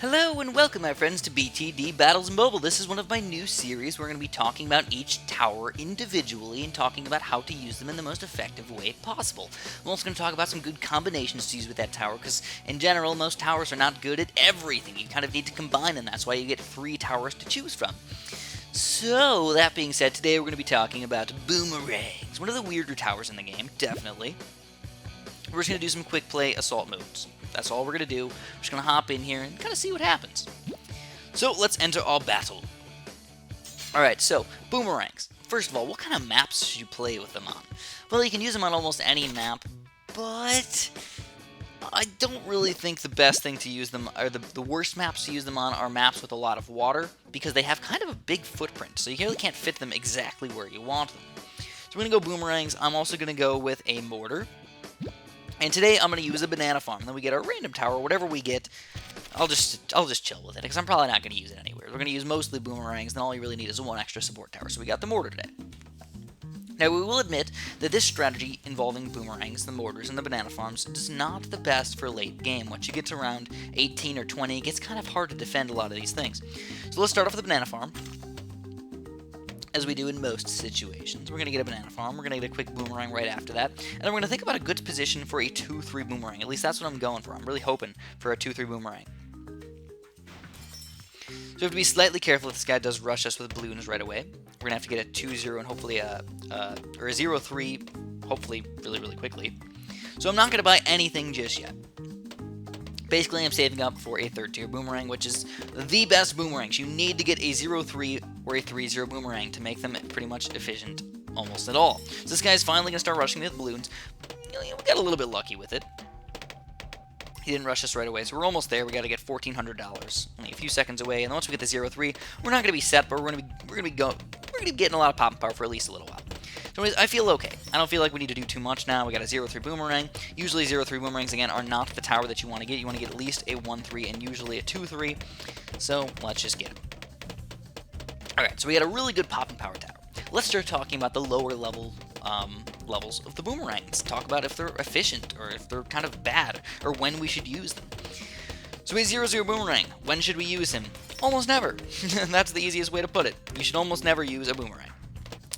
Hello and welcome, my friends, to BTD Battles Mobile. This is one of my new series. We're going to be talking about each tower individually and talking about how to use them in the most effective way possible. I'm also going to talk about some good combinations to use with that tower, because in general, most towers are not good at everything. You kind of need to combine them. That's why you get 3 towers to choose from. So, that being said, today we're going to be talking about Boomerangs. One of the weirder towers in the game, definitely. We're just going to do some quick play assault moves. That's all we're going to do. We're just going to hop in here and kind of see what happens. So let's enter our battle. Alright, so Boomerangs. First of all, what kind of maps should you play with them on? Well, you can use them on almost any map, but I don't really think the best thing to use them, or the worst maps to use them on, are maps with a lot of water, because they have kind of a big footprint, so you really can't fit them exactly where you want them. So we're going to go Boomerangs. I'm also going to go with a mortar. And today I'm going to use a banana farm. Then we get our random tower, whatever we get. I'll just chill with it, because I'm probably not going to use it anywhere. We're going to use mostly Boomerangs, then all you really need is one extra support tower. So we got the mortar today. Now we will admit that this strategy involving Boomerangs, the mortars, and the banana farms is not the best for late game. Once you get to around 18 or 20, it gets kind of hard to defend a lot of these things. So let's start off with the banana farm, as we do in most situations. We're going to get a banana farm, we're going to get a quick boomerang right after that, and then we're going to think about a good position for a 2-3 boomerang. At least that's what I'm going for. I'm really hoping for a 2-3 boomerang. So we have to be slightly careful if this guy does rush us with balloons right away. We're going to have to get a 2-0 and hopefully a 0-3, hopefully really quickly. So I'm not going to buy anything just yet. Basically, I'm saving up for a 3rd-tier boomerang, which is the best boomerangs. You need to get a 0-3 or a 3-0 boomerang to make them pretty much efficient almost at all. So this guy's finally going to start rushing me with balloons. We got a little bit lucky with it. He didn't rush us right away, so we're almost there. We got to get $1,400. Only a few seconds away, and then once we get the 0-3, we're not going to be set, but we're going to be getting a lot of pop and power for at least a little while. So anyways, I feel okay. I don't feel like we need to do too much now. We got a 0-3 boomerang. Usually 0-3 boomerangs, again, are not the tower that you want to get. You want to get at least a 1-3 and usually a 2-3. So let's just get it. Alright, so we got a really good pop and power tower. Let's start talking about the lower level levels of the boomerangs. Talk about if they're efficient or if they're kind of bad or when we should use them. So a 0-0 boomerang. When should we use him? Almost never. That's the easiest way to put it. You should almost never use a boomerang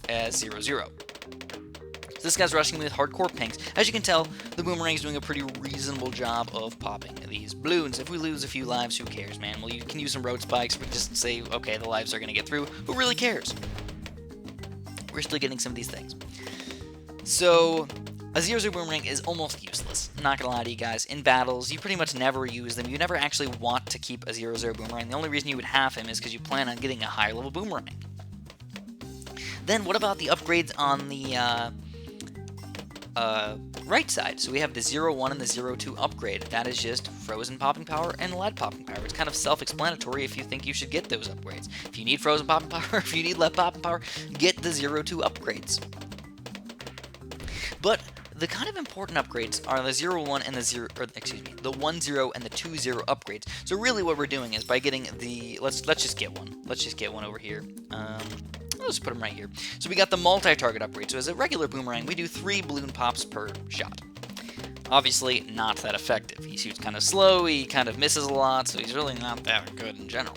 as 0-0. So this guy's rushing me with hardcore pinks. As you can tell, the Boomerang's doing a pretty reasonable job of popping these balloons. If we lose a few lives, who cares, man? Well, you can use some road spikes, but just say, okay, the lives are going to get through. Who really cares? We're still getting some of these things. So, a 0-0 Boomerang is almost useless. I'm not going to lie to you guys. In battles, you pretty much never use them. You never actually want to keep a 0-0 Boomerang. The only reason you would have him is because you plan on getting a higher level Boomerang. Then, what about the upgrades on the right side? So we have the 0-1 and the 0-2 upgrade. That is just frozen popping power and lead popping power. It's kind of self-explanatory if you think you should get those upgrades. If you need frozen popping power, if you need lead popping power, get the 0-2 upgrades. But the kind of important upgrades are the 0-1 and the 1-0 and the 2-0 upgrades. So really what we're doing is by getting the, let's just get one. Let's just get one over here. Let's put them right here. So we got the multi-target upgrade. So as a regular boomerang, we do 3 balloon pops per shot. Obviously, not that effective. He shoots kind of slow, he kind of misses a lot, so he's really not that good in general.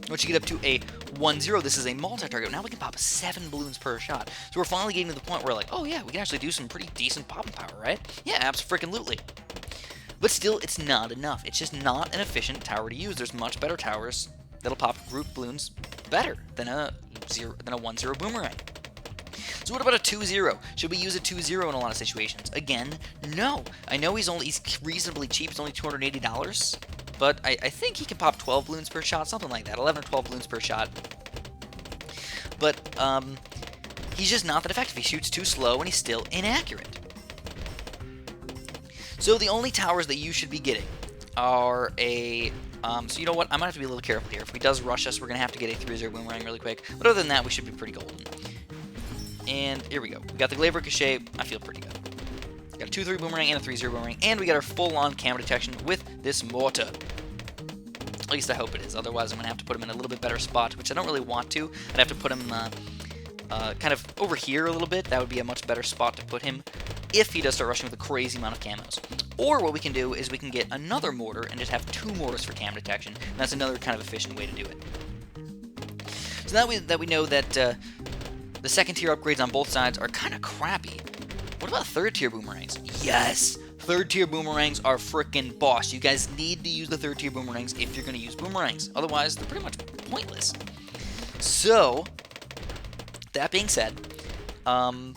Once you get up to a 1-0, this is a multi-target. Now we can pop 7 balloons per shot. So we're finally getting to the point where we're like, oh yeah, we can actually do some pretty decent popping power, right? Yeah, abso-freaking-lutely. But still, it's not enough. It's just not an efficient tower to use. There's much better towers that'll pop group balloons better than a 1-0 boomerang. So what about a 2-0? Should we use a 2-0 in a lot of situations? Again, no. I know he's reasonably cheap. It's only $280, but I think he can pop 12 balloons per shot, something like that. 11 or 12 balloons per shot. But he's just not that effective. He shoots too slow and he's still inaccurate. So the only towers that you should be getting are a so you know what, I'm going to have to be a little careful here. If he does rush us, we're going to have to get a 3-0 boomerang really quick. But other than that, we should be pretty golden. And here we go. We got the Glaive Ricochet. I feel pretty good. Got a 2-3 boomerang and a 3-0 boomerang. And we got our full-on camo detection with this mortar. At least I hope it is. Otherwise, I'm going to have to put him in a little bit better spot, which I don't really want to. I'd have to put him kind of over here a little bit. That would be a much better spot to put him if he does start rushing with a crazy amount of camos. Or what we can do is we can get another mortar and just have 2 mortars for cam detection, and that's another kind of efficient way to do it. So now that we know that the second tier upgrades on both sides are kind of crappy, what about third tier boomerangs? Yes! Third tier boomerangs are frickin' boss. You guys need to use the third tier boomerangs if you're going to use boomerangs. Otherwise, they're pretty much pointless. So, that being said, the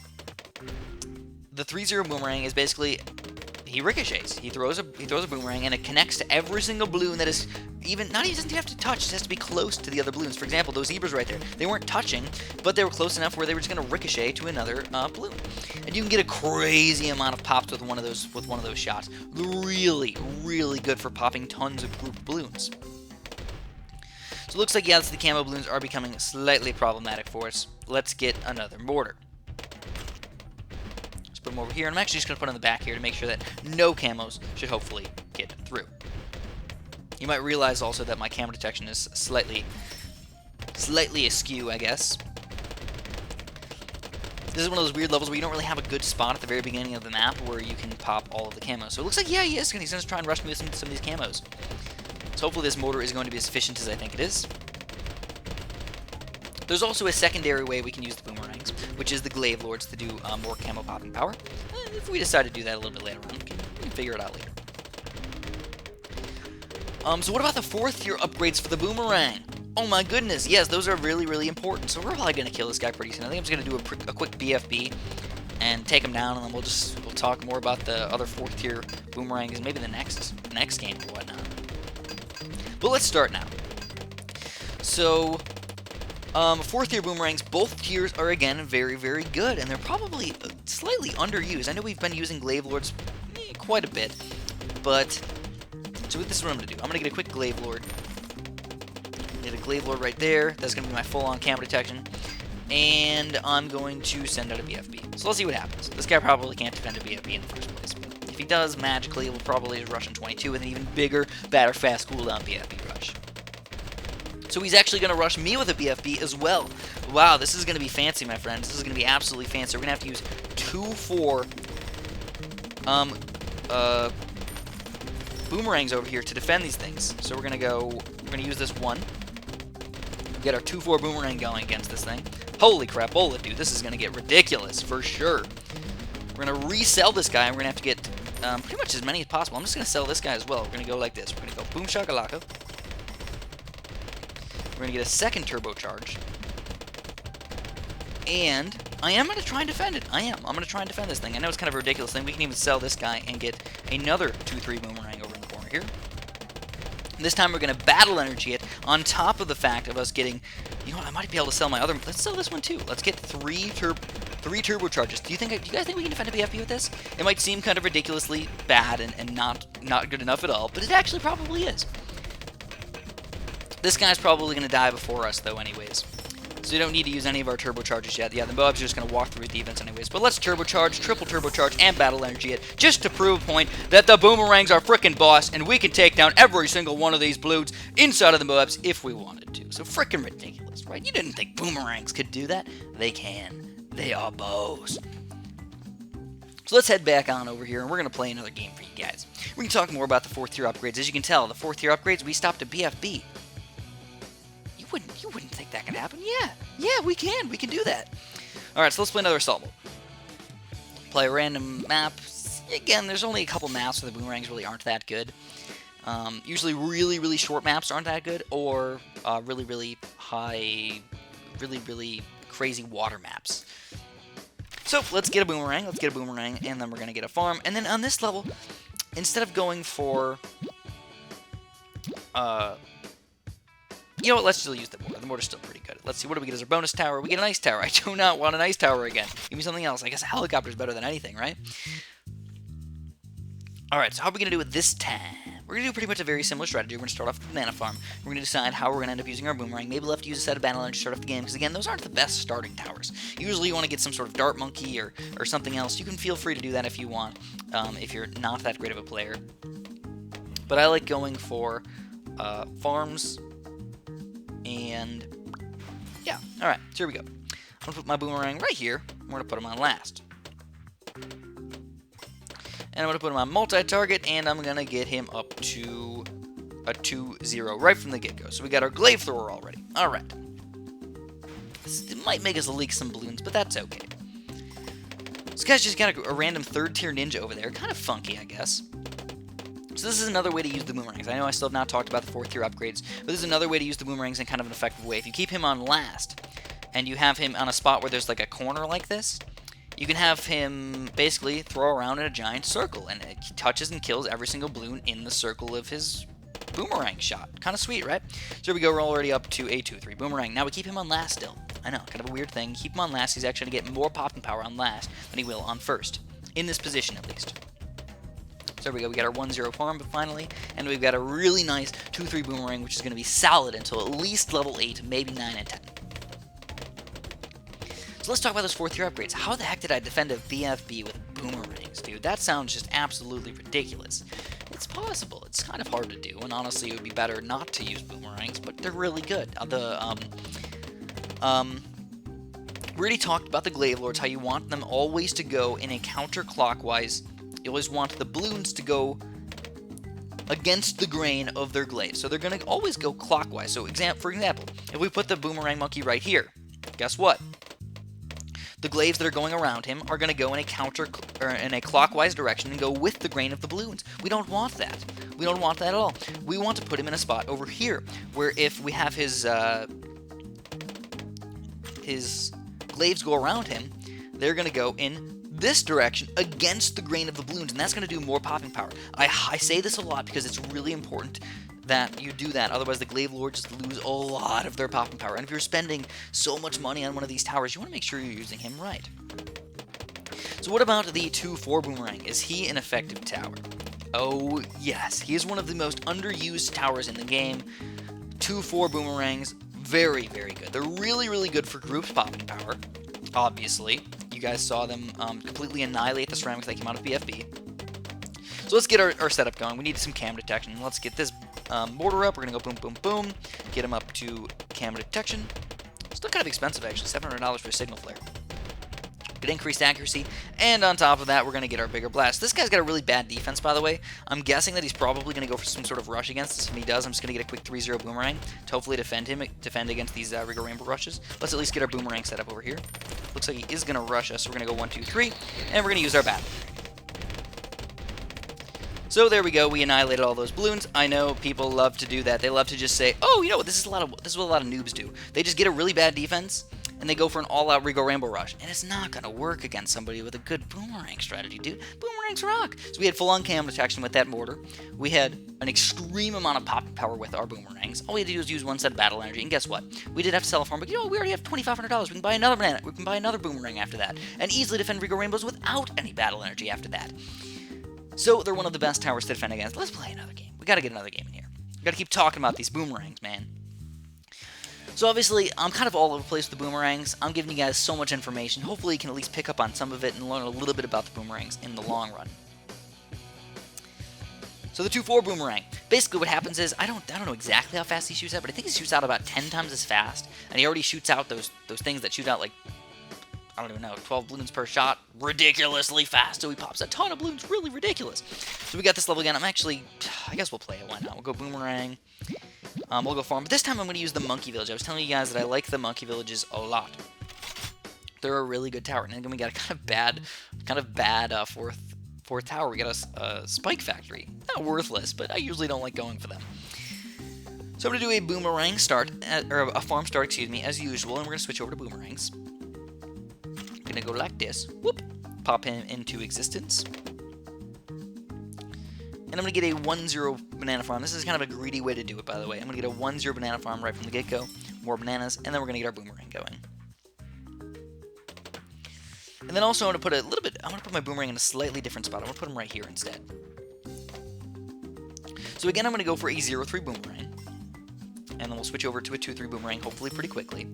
3-0 boomerang is basically, he ricochets. He throws a boomerang and it connects to every single balloon that is even doesn't have to touch, it has to be close to the other balloons. For example, those zebras right there, they weren't touching, but they were close enough where they were just going to ricochet to another balloon. And you can get a crazy amount of pops with one of those shots. Really, really good for popping tons of group balloons. So it looks like, yes, the camo balloons are becoming slightly problematic for us. Let's get another mortar. Let's put them over here, and I'm actually just going to put them in the back here to make sure that no camos should hopefully get through. You might realize also that my camo detection is slightly askew, I guess. This is one of those weird levels where you don't really have a good spot at the very beginning of the map where you can pop all of the camos. So it looks like, yeah, he is. He's going to try and rush me with some of these camos. So hopefully this mortar is going to be as efficient as I think it is. There's also a secondary way we can use the boomerangs, which is the glaive lords to do more camo popping power. If we decide to do that a little bit later on, we can figure it out later. So what about the 4th tier upgrades for the boomerang? Oh my goodness, yes, those are really, really important. So we're probably going to kill this guy pretty soon. I think I'm just going to do a quick BFB and take him down, and then we'll talk more about the other 4th tier boomerangs maybe the next game or whatnot. But let's start now. So 4th tier boomerangs, both tiers are again very, very good, and they're probably slightly underused. I know we've been using glaive lords quite a bit, but so this is what I'm going to do. I'm going to get a quick glaive lord. Get a glaive lord right there. That's going to be my full-on camo detection. And I'm going to send out a BFB. So let's see what happens. This guy probably can't defend a BFB in the first place. If he does, magically, we'll probably just rush in 22 with an even bigger, badder, fast cooldown BFB rush. So he's actually going to rush me with a BFB as well. Wow, this is going to be fancy, my friends. This is going to be absolutely fancy. We're going to have to use 2-4 boomerangs over here to defend these things. So we're going to use this one. Get our 2-4 boomerang going against this thing. Holy crapola, dude. This is going to get ridiculous for sure. We're going to resell this guy, and we're going to have to get pretty much as many as possible. I'm just going to sell this guy as well. We're going to go like this. We're going to go boom shakalaka. We're going to get a second turbocharge. And I am going to try and defend it. I'm going to try and defend this thing. I know it's kind of a ridiculous thing. We can even sell this guy and get another 2-3 boomerang over in the corner here. And this time we're going to battle energy it on top of the fact of us getting... You know what? I might be able to sell my other... Let's sell this one too. Let's get 3 turbocharges. Do you guys think we can defend a BFB with this? It might seem kind of ridiculously bad and not good enough at all, but it actually probably is. This guy's probably going to die before us, though, anyways. So we don't need to use any of our turbocharges yet. Yeah, the Moabs are just going to walk through defense anyways. But let's turbocharge, triple turbocharge, and battle energy it, just to prove a point that the boomerangs are frickin' boss, and we can take down every single one of these balloons inside of the Moabs if we wanted to. So frickin' ridiculous, right? You didn't think boomerangs could do that? They can. They are bows. So let's head back on over here, and we're going to play another game for you guys. We can talk more about the 4th tier upgrades. As you can tell, the 4th tier upgrades, we stopped at BFB. You wouldn't think that could happen. Yeah, we can do that. Alright, so let's play another assault mode. Play a random map. Again, there's only a couple maps where the boomerangs really aren't that good. Usually really, really short maps aren't that good, or really, really high, really crazy water maps. So, let's get a boomerang, and then we're going to get a farm. And then on this level, instead of going for... you know what, let's still use the mortar. The mortar's still pretty good. Let's see, what do we get as our bonus tower? We get an ice tower. I do not want an ice tower again. Give me something else. I guess a helicopter's better than anything, right? Alright, so how are we going to do it this time? We're going to do pretty much a very similar strategy. We're going to start off with the banana farm. We're going to decide how we're going to end up using our boomerang. Maybe we'll have to use a set of battle energy to start off the game, because again, those aren't the best starting towers. Usually you want to get some sort of dart monkey or something else. You can feel free to do that if you want, if you're not that great of a player. But I like going for farms. And yeah, alright, so here we go. I'm going to put my boomerang right here. We're going to put him on last. And I'm going to put him on multi-target, and I'm going to get him up to a 2-0 right from the get-go. So we got our glaive thrower already. Alright. It might make us leak some balloons, but that's okay. This guy's just got a random third-tier ninja over there. Kind of funky, I guess. So this is another way to use the boomerangs. I know I still have not talked about the 4th-tier upgrades, but this is another way to use the boomerangs in kind of an effective way. If you keep him on last, and you have him on a spot where there's like a corner like this, you can have him basically throw around in a giant circle, and it touches and kills every single balloon in the circle of his boomerang shot. Kind of sweet, right? So here we go, we're already up to a 2-3 boomerang. Now we keep him on last still. I know, kind of a weird thing. Keep him on last, he's actually going to get more popping power on last than he will on first. In this position, at least. So there we go, we got our 1-0 farm finally, and we've got a really nice 2-3 boomerang, which is going to be solid until at least level 8, maybe 9 and 10. So let's talk about those 4th-tier upgrades. How the heck did I defend a BFB with boomerangs, dude? That sounds just absolutely ridiculous. It's possible. It's kind of hard to do, and honestly, it would be better not to use boomerangs, but they're really good. We already talked about the glaive lords, how you want them always to go in a counterclockwise. You always want the balloons to go against the grain of their glaive. So they're going to always go clockwise. So for example, if we put the boomerang monkey right here, guess what? The glaives that are going around him are going to go in a clockwise direction and go with the grain of the balloons. We don't want that. We don't want that at all. We want to put him in a spot over here, where if we have his glaives go around him, they're going to go in this direction against the grain of the balloons, and that's going to do more popping power. I say this a lot because it's really important that you do that, otherwise the glaive lords just lose a lot of their popping power. And if you're spending so much money on one of these towers, you want to make sure you're using him right. So what about the 2-4 boomerang? Is he an effective tower? Oh yes, he is one of the most underused towers in the game. 2-4 boomerangs, very, very good. They're really, really good for groups popping power, obviously. You guys saw them completely annihilate the ceramics that came out of BFB. So let's get our setup going. We need some cam detection. Let's get this mortar up. We're going to go boom, boom, boom. Get him up to cam detection. Still kind of expensive, actually. $700 for a signal flare. Good increased accuracy. And on top of that, we're going to get our bigger blast. This guy's got a really bad defense, by the way. I'm guessing that he's probably going to go for some sort of rush against us. If he does, I'm just going to get a quick 3-0 boomerang to hopefully defend against these Rigor Rainbow rushes. Let's at least get our boomerang set up over here. Looks like he is going to rush us, so we're going to go 1, 2, 3, and we're going to use our bat. So there we go, we annihilated all those balloons. I know people love to do that. They love to just say, oh, you know what, this is what a lot of noobs do. They just get a really bad defense, and they go for an all-out Rigor Rainbow rush. And it's not going to work against somebody with a good boomerang strategy, dude. Boomerangs rock. So we had full-on cam detection with that mortar. We had an extreme amount of pop power with our boomerangs. All we had to do was use one set of battle energy, and guess what? We did have to sell a farm, but you know, we already have $2,500. We can buy another banana. We can buy another boomerang after that, and easily defend Rigor Rainbows without any battle energy after that. So they're one of the best towers to defend against. Let's play another game. We got to get another game in here. We got to keep talking about these boomerangs, man. So obviously, I'm kind of all over the place with the boomerangs. I'm giving you guys so much information. Hopefully, you can at least pick up on some of it and learn a little bit about the boomerangs in the long run. So the 2-4 boomerang. Basically, what happens is I don't know exactly how fast he shoots out, but I think he shoots out about 10 times as fast, and he already shoots out those things that shoot out like, I don't even know, 12 balloons per shot, ridiculously fast. So he pops a ton of balloons, really ridiculous. So we got this level again. I guess we'll play it. Why not? We'll go boomerang. We'll go farm. But this time I'm going to use the monkey village. I was telling you guys that I like the monkey villages a lot. They're a really good tower. And then we got a kind of bad fourth tower. We got a spike factory. Not worthless, but I usually don't like going for them. So I'm going to do a boomerang start, or a farm start, excuse me, as usual. And we're going to switch over to boomerangs. Gonna go like this. Whoop. Pop him into existence. And I'm gonna get a 1-0 banana farm. This is kind of a greedy way to do it, by the way. I'm gonna get a 1-0 banana farm right from the get-go. More bananas, and then we're gonna get our boomerang going. And then also I'm gonna put my boomerang in a slightly different spot. I'm gonna put him right here instead. So again, I'm gonna go for a 0-3 boomerang. And then we'll switch over to a 2-3 boomerang, hopefully pretty quickly.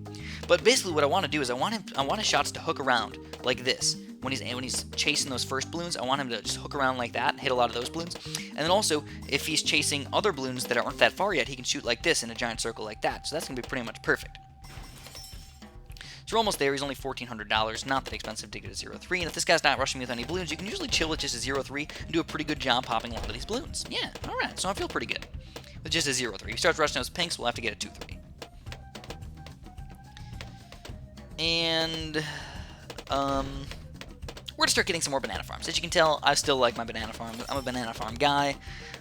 But basically what I want to do is I want his shots to hook around like this. When he's chasing those first balloons, I want him to just hook around like that, hit a lot of those balloons. And then also, if he's chasing other balloons that aren't that far yet, he can shoot like this in a giant circle like that. So that's going to be pretty much perfect. So we're almost there. He's only $1,400. Not that expensive to get a 0-3. And if this guy's not rushing me with any balloons, you can usually chill with just a 0-3 and do a pretty good job popping a lot of these balloons. Yeah, alright. So I feel pretty good with just a 0-3. If he starts rushing those pinks, we'll have to get a 2-3. And we're going to start getting some more banana farms. As you can tell, I still like my banana farm. I'm a banana farm guy.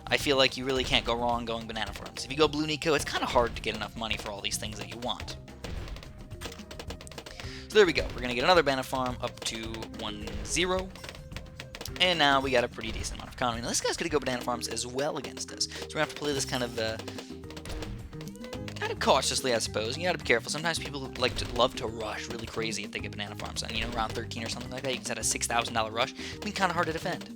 I feel like you really can't go wrong going banana farms. If you go Blue Nico, it's kind of hard to get enough money for all these things that you want. So there we go. We're going to get another banana farm up to 1-0. And now we got a pretty decent amount of economy. Now this guy's going to go banana farms as well against us. So we're going to have to play this kind of cautiously, I suppose. You got to be careful. Sometimes people love to rush really crazy if they get banana farms. And, you know, around 13 or something like that, you can set a $6,000 rush. It'd be kind of hard to defend.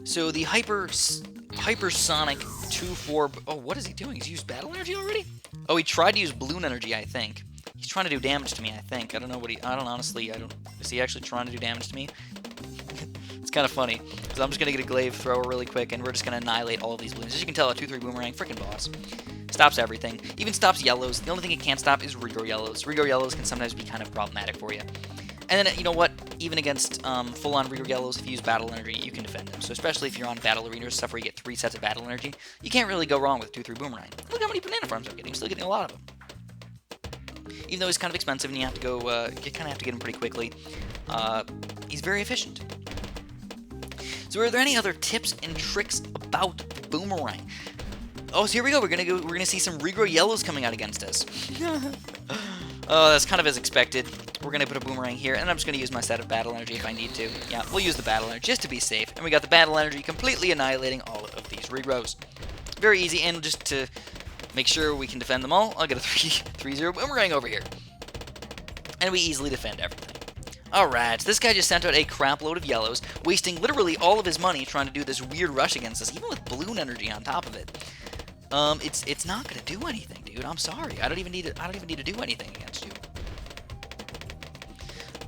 So the hypersonic 2-4. Oh, what is he doing? He's used battle energy already? Oh, he tried to use balloon energy, I think. He's trying to do damage to me, I think. I don't know what he... I don't honestly... Is he actually trying to do damage to me? It's kind of funny, because I'm just going to get a glaive thrower really quick, and we're just going to annihilate all of these balloons. As you can tell, a 2-3 boomerang, freaking boss. Stops everything. Even stops yellows. The only thing it can't stop is regrow yellows. Regrow yellows can sometimes be kind of problematic for you. And then, you know what? Even against full-on regrow yellows, if you use battle energy, you can defend them. So especially if you're on battle arenas or stuff where you get 3 sets of battle energy, you can't really go wrong with 2-3 boomerang. Look how many banana farms I'm getting. I'm still getting a lot of them. Even though he's kind of expensive and you have to go, you kind of have to get him pretty quickly, he's very efficient. So are there any other tips and tricks about Boomerang? Oh, so here we go. We're gonna see some regrow yellows coming out against us. Oh, that's kind of as expected. We're gonna put a Boomerang here, and I'm just gonna use my set of battle energy if I need to. Yeah, we'll use the battle energy just to be safe. And we got the battle energy completely annihilating all of these regrows. Very easy, and just to make sure we can defend them all, I'll get a 3-0 Boomerang over here. And we easily defend everything. Alright, so this guy just sent out a crap load of yellows, wasting literally all of his money trying to do this weird rush against us, even with balloon energy on top of it. It's not gonna do anything, dude. I'm sorry. I don't even need to do anything against you.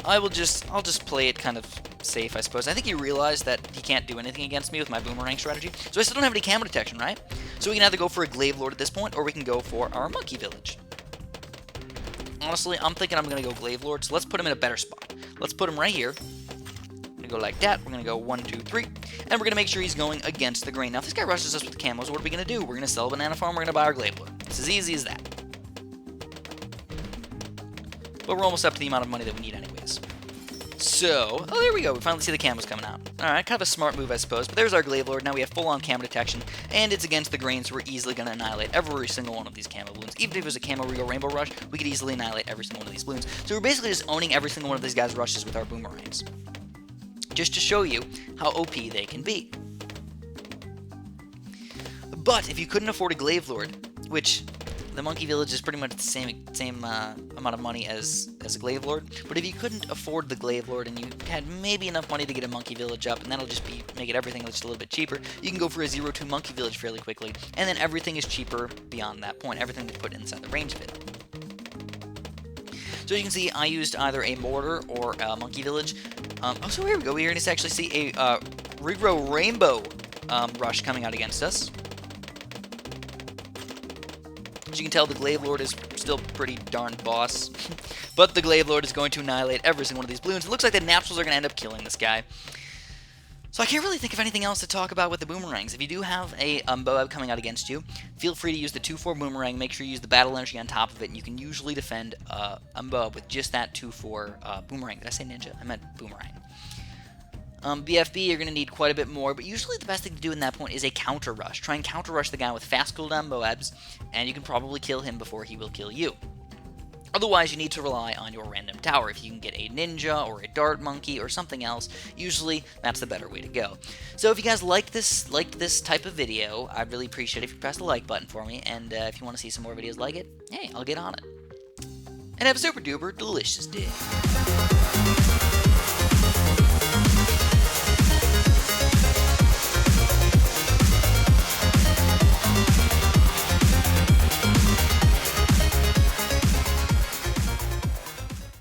I'll just play it kind of safe, I suppose. I think he realized that he can't do anything against me with my boomerang strategy. So I still don't have any camo detection, right? So we can either go for a glaive lord at this point, or we can go for our monkey village. Honestly, I'm thinking I'm gonna go glaive lord, so let's put him in a better spot. Let's put him right here. I'm gonna go like that. We're gonna go 1, 2, 3, and we're gonna make sure he's going against the grain. Now, if this guy rushes us with camos, what are we gonna do? We're gonna sell a banana farm. We're gonna buy our glaive lord. It's as easy as that. But we're almost up to the amount of money that we need anyways. So, oh, there we go. We finally see the camos coming out. Alright, kind of a smart move, I suppose. But there's our glaive lord. Now we have full-on camo detection, and it's against the grain, so we're easily going to annihilate every single one of these camo balloons. Even if it was a camo regal rainbow rush, we could easily annihilate every single one of these balloons. So we're basically just owning every single one of these guys' rushes with our boomerangs. Just to show you how OP they can be. But if you couldn't afford a glaive lord, which the monkey village is pretty much the same amount of money as a glaive lord, but if you couldn't afford the glaive lord and you had maybe enough money to get a monkey village up, and that'll just make it everything just a little bit cheaper, you can go for a 0-2 monkey village fairly quickly, and then everything is cheaper beyond that point. Everything is put inside the range of it. So you can see I used either a mortar or a monkey village. Oh, so here we go. We're going to actually see a regrow rainbow rush coming out against us. As you can tell, the glaive lord is still pretty darn boss. But the glaive lord is going to annihilate every single one of these balloons. It looks like the napsels are going to end up killing this guy. So I can't really think of anything else to talk about with the boomerangs. If you do have a Boab coming out against you, feel free to use the 2-4 boomerang. Make sure you use the battle energy on top of it, and you can usually defend Boab with just that 2-4 boomerang. Did I say ninja? I meant boomerang. BFB, you're going to need quite a bit more, but usually the best thing to do in that point is a counter rush. Try and counter rush the guy with fast cooldown Boabs, and you can probably kill him before he will kill you. Otherwise, you need to rely on your random tower. If you can get a ninja or a dart monkey or something else, usually that's the better way to go. So if you guys liked this type of video, I'd really appreciate it if you press the like button for me, and if you want to see some more videos like it, hey, I'll get on it. And have a super duper delicious day.